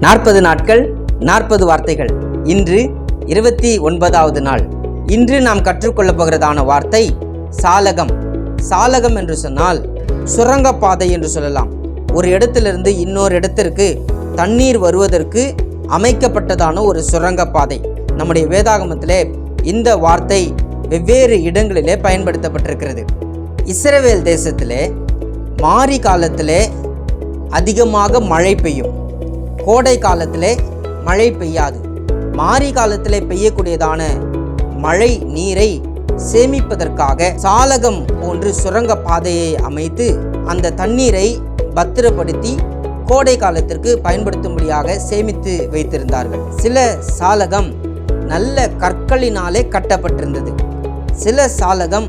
40 நாட்கள் 40 வார்த்தைகள். இன்று 29வது நாள். இன்று நாம் கற்றுக்கொள்ளப் போகிறதான வார்த்தை சாலகம். சாலகம் என்று சொன்னால் சுரங்கப்பாதை என்று சொல்லலாம். ஒரு இடத்திலிருந்து இன்னொரு இடத்திற்கு தண்ணீர் வருவதற்கு அமைக்கப்பட்டதான ஒரு சுரங்கப்பாதை. நம்முடைய வேதாகமத்திலே இந்த வார்த்தை வெவ்வேறு இடங்களிலே பயன்படுத்தப்பட்டிருக்கிறது. இஸ்ரவேல் தேசத்திலே மாரி காலத்திலே அதிகமாக மழை பெய்யும், கோடை காலத்திலே மழை பெய்யாது. மாரி காலத்திலே பெய்யக்கூடியதான மழை நீரை சேமிப்பதற்காக சாலகம் போன்று சுரங்க பாதையை அமைத்து அந்த தண்ணீரை பத்திரப்படுத்தி கோடை காலத்திற்கு பயன்படுத்தும்படியாக சேமித்து வைத்திருந்தார்கள். சில சாலகம் நல்ல கற்களினாலே கட்டப்பட்டிருந்தது, சில சாலகம்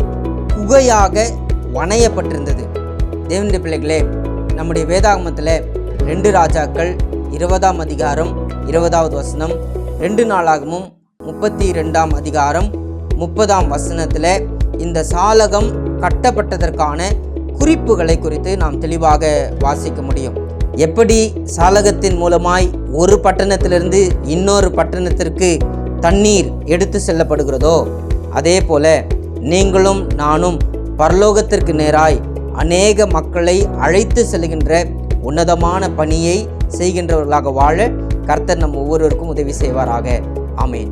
குகையாக வணையப்பட்டிருந்தது. தேவனுடைய பிள்ளைகளே, நம்முடைய வேதாகமத்தில் 2 ராஜாக்கள் 20ஆம் அதிகாரம் 20வது வசனம், 2 நாளாகமும் 32ஆம் அதிகாரம் 30ஆம் வசனத்தில் இந்த சாலகம் கட்டப்பட்டதற்கான குறிப்புகளை குறித்து நாம் தெளிவாக வாசிக்க முடியும். எப்படி சாலகத்தின் மூலமாய் ஒரு பட்டணத்திலிருந்து இன்னொரு பட்டணத்திற்கு தண்ணீர் எடுத்து செல்லப்படுகிறதோ, அதே போல நீங்களும் நானும் பரலோகத்திற்கு நேராய் அநேக மக்களை அழைத்து செல்கின்ற உன்னதமான பணியை செய்கின்றவர்களாக வாழ கர்த்தர் நம் ஒவ்வொருவருக்கும் உதவி செய்வாராக. ஆமென்.